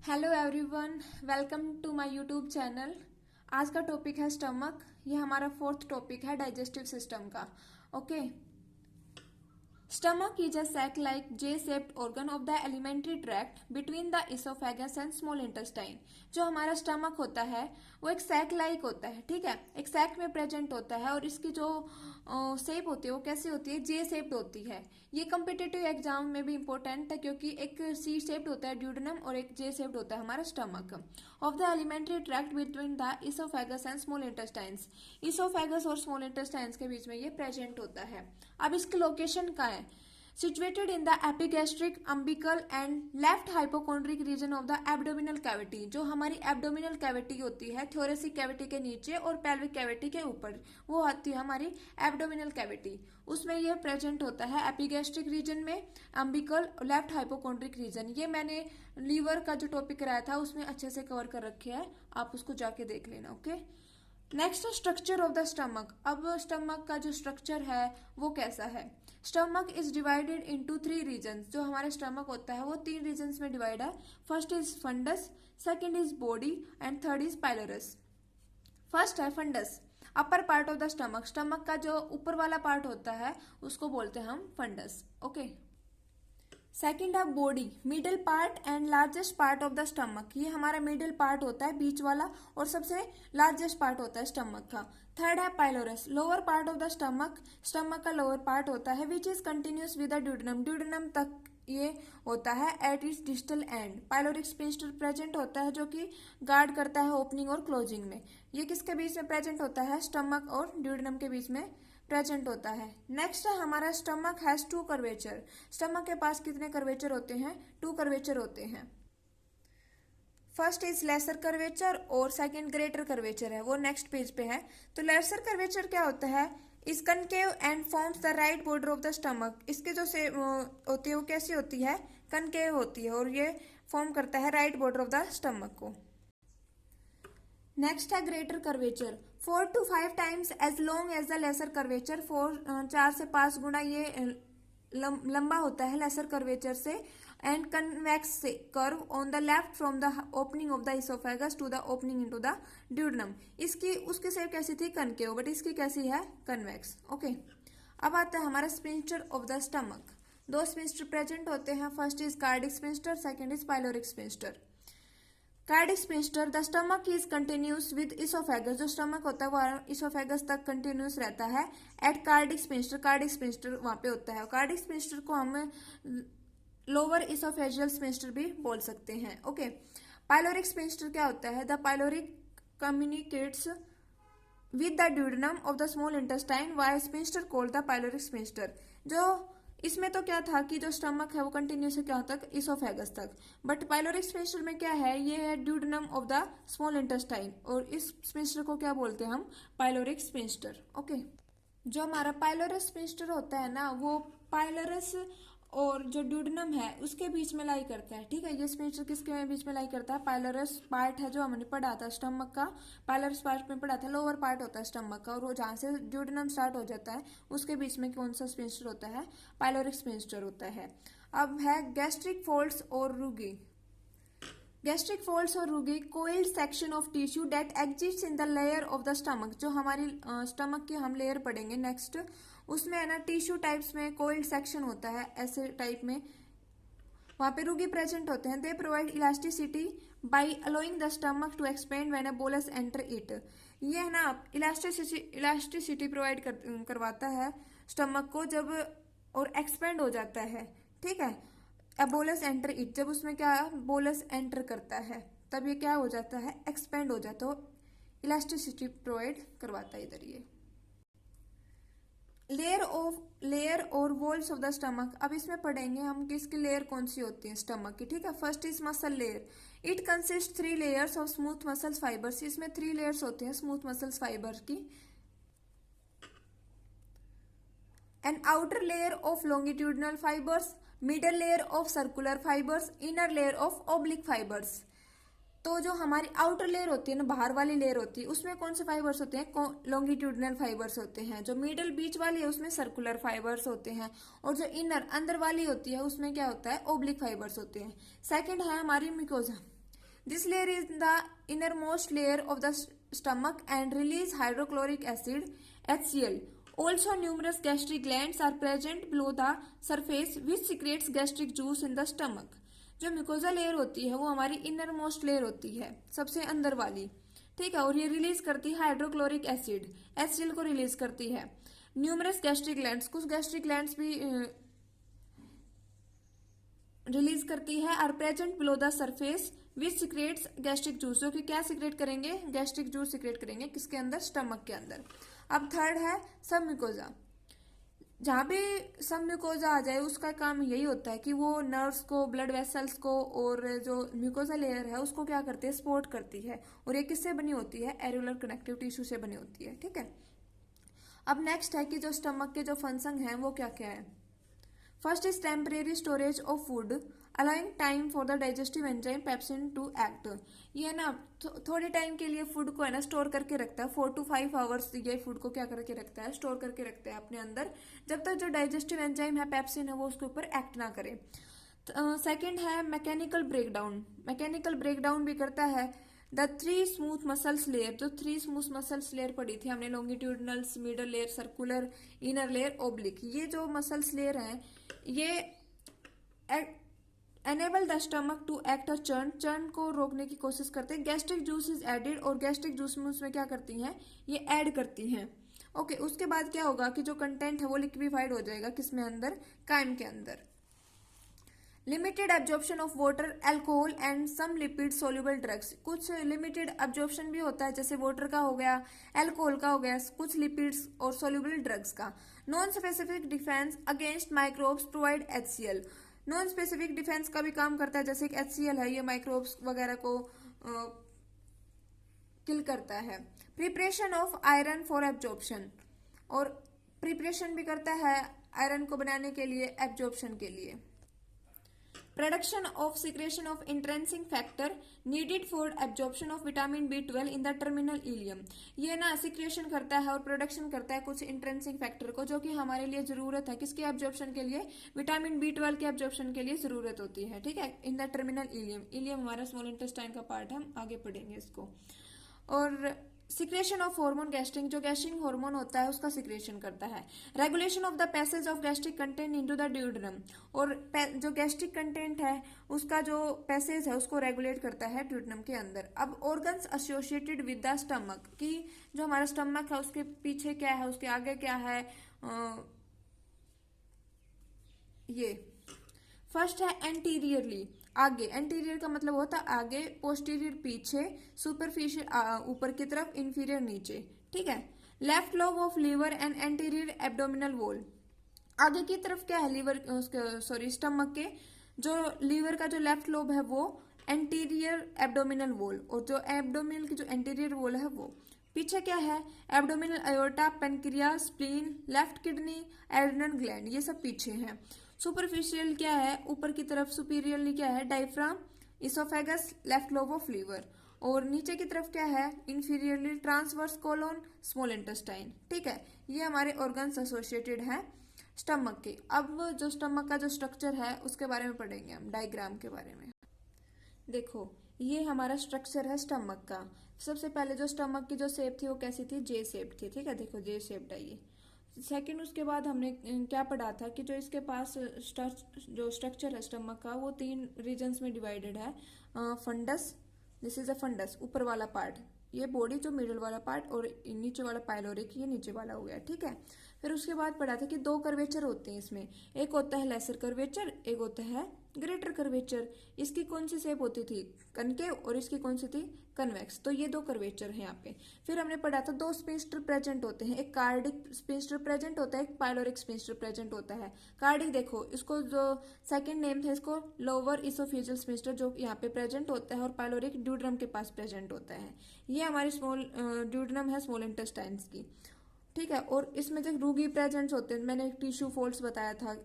Hello everyone, welcome to my YouTube channel. आज का topic है स्टमक। ये हमारा फोर्थ टॉपिक है डाइजेस्टिव सिस्टम का। Okay, Stomach is a sac-like J-shaped organ of the alimentary tract between the esophagus and small intestine। जो हमारा stomach होता है वो एक सैक लाइक होता है, ठीक है, एक सैक में प्रेजेंट होता है और इसकी जो शेप होती है वो कैसी होती है, जे शेप्ड होती है। ये कम्पिटिटिव एग्जाम में भी इंपॉर्टेंट है क्योंकि एक सी शेप्ड होता है ड्यूडेनम और एक जे शेप्ड होता है हमारा stomach of the alimentary tract between the oesophagus and small intestines. Oesophagus और स्मॉल इंटेस्टाइन्स के बीच में ये प्रेजेंट होता है। अब इसकी लोकेशन का है situated in the epigastric, umbilical and left hypochondric region of the abdominal cavity। जो हमारी एब्डोमिनल कैविटी होती है थोरेसिक कैविटी के नीचे और पेल्विक कैविटी के ऊपर, वो आती है हमारी एब्डोमिनल कैविटी, उसमें ये प्रेजेंट होता है एपिगैस्ट्रिक रीजन में, अम्बिकल, लेफ्ट हाइपोकॉन्ड्रिक रीजन। ये मैंने लीवर का जो टॉपिक कराया था उसमें अच्छे से कवर कर रखे है, आप उसको जाके देख लेना। Okay, next structure of the stomach. अब स्टमक का जो स्ट्रक्चर है वो कैसा है। Stomach is divided into 3 regions. जो हमारा स्टमक होता है वो 3 रीजन्स में डिवाइड है। First is fundus, second is body and third is pylorus. First है fundus, upper part of the stomach. Stomach का जो ऊपर वाला पार्ट होता है उसको बोलते हैं हम फंडस। ओके, सेकेंड है body, middle part and largest part of the stomach. ये हमारा मिडिल पार्ट होता है, बीच वाला, और सबसे लार्जेस्ट पार्ट होता है स्टमक का। थर्ड है pylorus, lower part of the stomach. Stomach का लोअर पार्ट होता है which is continuous with the duodenum. Duodenum तक ये होता है at its distal end. Pyloric sphincter present होता है जो कि गार्ड करता है ओपनिंग और क्लोजिंग में। ये किसके बीच में प्रेजेंट होता है, स्टमक और ड्यूडेनम के बीच में प्रेजेंट होता है। नेक्स्ट है हमारा स्टमक हैज 2 कर्वेचर। स्टमक के पास कितने कर्वेचर होते हैं, 2 कर्वेचर होते हैं। फर्स्ट इज लेसर कर्वेचर और सेकंड ग्रेटर कर्वेचर है, वो नेक्स्ट पेज पे है। तो लेसर कर्वेचर क्या होता है, is concave and forms the right border of the stomach. इसके जो से होती है वो कैसी होती है, कनकेव होती है और ये फॉर्म करता है right border of the stomach को। नेक्स्ट है greater curvature, 4 to 5 times as long as the lesser curvature. 4 से 5 गुना ये लंबा होता है लेसर कर्वेचर से। एंड कन्वेक्स से curve on the left from the opening of the oesophagus to the opening into the duodenum. इसकी उसकी शेप कैसी थी, कनकेव, बट इसकी कैसी है, कन्वेक्स। ओके, अब आता है हमारा sphincter of the stomach. 2 sphincter present होते हैं। First is cardiac sphincter, second is pyloric sphincter. Cardiac sphincter, the stomach is continuous with oesophagus. जो स्टमक होता है वो इसोफेगस तक कंटिन्यूस रहता है at cardiac sphincter. Cardiac sphincter वहां पे होता है। कार्डिक स्फिंक्टर को हम लोअर इसोफेजियल स्फिंक्टर भी बोल सकते हैं। ओके, पाइलोरिक स्फिंक्टर क्या होता है, the pyloric communicates with the duodenum of the small intestine by sphincter called the pyloric sphincter. जो इसमें तो क्या था कि जो स्टमक है वो कंटिन्यूस है क्या तक, इसोफेगस तक, बट पाइलोरिक स्फिंक्टर में क्या है, ये है duodenum of the small intestine, और इस स्फिंक्टर को क्या बोलते हैं हम, पाइलोरिक स्फिंक्टर। ओके, जो हमारा पाइलोरस स्फिंक्टर होता है ना, वो पाइलोरस और जो ड्यूडेनम है उसके बीच में लाई करता है, ठीक है। ये स्फिंक्टर किसके बीच में लाई करता है, पाइलोरस पार्ट है जो हमने पढ़ा था स्टमक का, पाइलोरस पार्ट में पढ़ा था, लोअर पार्ट होता है स्टमक का, और वो जहाँ से ड्यूडेनम स्टार्ट हो जाता है उसके बीच में कौन सा स्फिंक्टर होता है, पाइलोरिक स्फिंक्टर होता है। अब है गैस्ट्रिक फोल्ड्स और रूगी। गैस्ट्रिक फोल्ड्स और rugae, coiled section of tissue that exist in the layer of the stomach. जो हमारी स्टमक की हम लेयर पढ़ेंगे नेक्स्ट, उसमें है ना टिश्यू टाइप्स में कोइल्ड सेक्शन होता है, ऐसे टाइप में वहां पे रूगी प्रेजेंट होते हैं। They provide elasticity by allowing the stomach to expand when a bolus enter it. ये है ना इलास्टिसिटी प्रोवाइड करवाता है स्टमक को जब, और एक्सपेंड हो जाता है, ठीक है। बोलस एंटर इट, जब उसमें क्या बोलस एंटर करता है तब ये क्या हो जाता है, एक्सपेंड हो जाता है, इलास्टिसिटी प्रोवाइड करवाता है इधर ये। लेयर और वॉल्स ऑफ द स्टमक। अब इसमें पढ़ेंगे हम कि इसकी लेयर कौन सी होती है स्टमक की, ठीक है। First is muscle layer, it consist 3 layers of smooth muscles fibres. इसमें 3 लेयर्स होते हैं स्मूथ मसल्स फाइबर की। An outer layer of longitudinal fibres, middle layer of circular fibres, inner layer of oblique fibres. तो जो हमारी outer layer होती है ना, बाहर वाली लेयर होती है, उसमें कौन से फाइबर्स होते हैं, लॉन्गिट्यूडनल फाइबर्स होते हैं। जो मिडल बीच वाली है उसमें सर्कुलर फाइबर्स होते हैं, और जो इनर अंदर वाली होती है उसमें क्या होता है, ओब्लिक फाइबर्स होते हैं। सेकंड है हमारी mucosa. This layer is the innermost layer of the stomach and release hydrochloric acid HCl. Also numerous gastric glands are present below the surface which secretes gastric juice in the stomach. जो mucosa layer होती है वो हमारी inner most layer होती है, सबसे अंदर वाली, ठीक है, और ये रिलीज करती है हाइड्रोक्लोरिक एसिड HCl को रिलीज करती है। न्यूमरस गैस्ट्रिक ग्लैंड्स, कुछ गैस्ट्रिक ग्लैंड्स भी रिलीज करती है, are present below the surface which secretes gastric juice, जो कि क्या सिक्रेट करेंगे, गैस्ट्रिक जूस सिक्रेट करेंगे, किसके अंदर, स्टमक के अंदर। अब थर्ड है सब म्यूकोजा। जहाँ भी सब म्यूकोजा आ जाए उसका काम यही होता है कि वो नर्व्स को, ब्लड वेसल्स को और जो म्यूकोजा लेयर है उसको क्या करती है, सपोर्ट करती है। और ये किससे बनी होती है, एरियुलर कनेक्टिव टिश्यू से बनी होती है, ठीक है। अब नेक्स्ट है कि जो स्टमक के जो फंक्शन है वो क्या क्या है। First is temporary storage of food allowing time for the digestive enzyme pepsin to act. ये ना थोड़े टाइम के लिए फूड को है ना स्टोर करके रखता है, 4 to 5 आवर्स ये फूड को क्या करके रखता है, स्टोर करके रखता है अपने अंदर, जब तक जो डाइजेस्टिव एंजाइम है पेप्सिन है वो उसके ऊपर एक्ट ना करे। सेकेंड है मैकेनिकल ब्रेकडाउन। मैकेनिकल ब्रेकडाउन भी करता है द 3 स्मूथ मसल्स लेयर। जो 3 स्मूथ मसल्स लेयर पड़ी थी हमने, longitudinal, middle layer, circular, inner layer, oblique, ये जो मसल्स लेयर हैं ये enable the stomach to act a churn, churn को रोकने की कोशिश करते हैं। गैस्ट्रिक जूस इज एडेड, और गैस्ट्रिक जूस में उसमें क्या करती हैं, ये ऐड करती हैं। ओके, उसके बाद क्या होगा कि जो कंटेंट है वो लिक्विफाइड हो जाएगा, किसमें अंदर, काइम के अंदर। Limited absorption of water, alcohol and some lipid soluble drugs. कुछ लिमिटेड एब्जॉर्प्शन भी होता है, जैसे वाटर का हो गया, अल्कोहल का हो गया, कुछ लिपिड्स और सोल्यूबल ड्रग्स का। Non specific defence against microbes provide HCl। Non specific defence का भी काम करता है, जैसे एक HCl है, ये माइक्रोब्स वगैरह को किल करता है। Preparation of iron for absorption, और प्रिपरेशन भी करता है आयरन को बनाने के लिए, एब्जॉर्प्शन के लिए। Production of secretion of intrinsic factor needed for absorption of vitamin B12 in the terminal ilium. ये ना सिक्रेशन करता है और प्रोडक्शन करता है कुछ इंट्रेंसिक फैक्टर को, जो कि हमारे लिए जरूरत है, किसके एब्जॉर्प्शन के लिए, विटामिन B12 के एब्जॉर्प्शन के लिए जरूरत होती है, ठीक है, in the terminal ileum. Ileum हमारा स्मॉल इंटेस्टाइन का पार्ट है, हम आगे पढ़ेंगे इसको। और सिक्रेशन ऑफ हार्मोन गैस्ट्रिक, जो गैस्ट्रिक हार्मोन होता है उसका सिक्रेशन करता है। Regulation of the passage of gastric content into the duodenum, और जो गैस्ट्रिक कंटेंट है उसका जो पैसेज है उसको रेगुलेट करता है ड्यूडेनम के अंदर। अब organs associated with the stomach, कि जो हमारा स्टमक है उसके पीछे क्या है, उसके आगे क्या है, ये फर्स्ट है एंटीरियरली, आगे, एंटीरियर का मतलब होता है आगे, पोस्टीरियर पीछे, सुपरफिशियल ऊपर की तरफ, इंफीरियर नीचे, ठीक है। Left lobe of liver and anterior abdominal wall, आगे की तरफ क्या है, लीवर, सॉरी स्टमक के जो लीवर का जो लेफ्ट लोब है वो एंटीरियर एब्डोमिनल वॉल, और जो एब्डोमिनल की जो एंटीरियर वॉल है वो पीछे क्या है, abdominal aorta, pancreas, spleen, left kidney, adrenal gland, ये सब पीछे है। सुपरफिशियल क्या है, ऊपर की तरफ, सुपीरियरली क्या है, diaphragm, oesophagus, left lobe of liver, और नीचे की तरफ क्या है, inferiorly transverse colon, small intestine, ठीक है। ये हमारे ऑर्गन्स एसोसिएटेड है स्टमक के। अब जो स्टमक का जो स्ट्रक्चर है उसके बारे में पढ़ेंगे हम, डायग्राम के बारे में। देखो ये हमारा स्ट्रक्चर है स्टमक का। सबसे पहले जो स्टमक की जो शेप थी वो कैसी थी, जे शेप थी, ठीक है, देखो जे शेप्ड है ये। सेकंड, उसके बाद हमने क्या पढ़ा था कि जो इसके पास जो स्ट्रक्चर है स्टमक का वो 3 रीजन्स में डिवाइडेड है। Fundus, this is a fundus, ऊपर वाला पार्ट, ये बॉडी जो मिडल वाला पार्ट, और नीचे वाला पाइलोरिक, ये नीचे वाला हो गया, ठीक है। फिर उसके बाद पढ़ा था कि 2 कर्वेचर होते हैं इसमें, एक होता है लेसर कर्वेचर, एक होता है ग्रेटर कर्वेचर। इसकी कौन सी शेप होती थी, कनकेव, और इसकी कौन सी थी, कन्वेक्स। तो ये 2 कर्वेचर हैं यहाँ पे। फिर हमने पढ़ा था 2 स्पिंस्टर प्रेजेंट होते हैं, एक कार्डिक स्पिंस्टर प्रेजेंट होता है, एक पाइलोरिक स्पिंस्टर प्रेजेंट होता है। कार्डिक देखो, इसको जो सेकंड नेम था इसको लोअर इसोफेजियल स्पिंस्टर, जो यहाँ पे प्रेजेंट होता है, और पाइलोरिक ड्यूड्रम के पास प्रेजेंट होता है। ये हमारी स्मॉल ड्यूड्रम है स्मॉल इंटेस्टाइन्स की, ठीक है। और इसमें जो रूगी प्रेजेंट्स होते हैं, मैंने टिश्यू फोल्ड्स बताया था,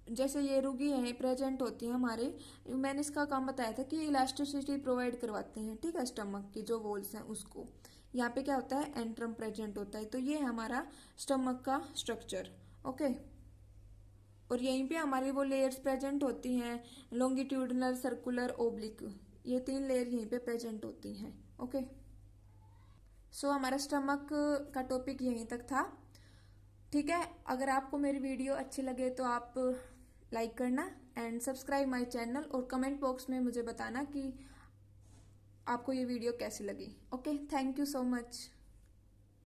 जैसे ये रूगी है प्रेजेंट होती है हमारे, मैंने इसका काम बताया था कि इलास्टिसिटी प्रोवाइड करवाते हैं, ठीक है, स्टमक की जो वॉल्स हैं उसको। यहाँ पे क्या होता है, एंट्रम प्रेजेंट होता है। तो ये है हमारा स्टमक का स्ट्रक्चर, ओके। और यहीं पे हमारी वो लेयर्स प्रेजेंट होती हैं, लॉन्गिट्यूडनल, सर्कुलर, ओब्लिक, ये 3 लेयर यहीं पे प्रेजेंट होती हैं। ओके, सो हमारा स्टमक का टॉपिक यहीं तक था। ठीक है, अगर आपको मेरी वीडियो अच्छी लगे तो आप लाइक करना एंड सब्सक्राइब माय चैनल, और कमेंट बॉक्स में मुझे बताना कि आपको ये वीडियो कैसी लगी। Okay, thank you so much.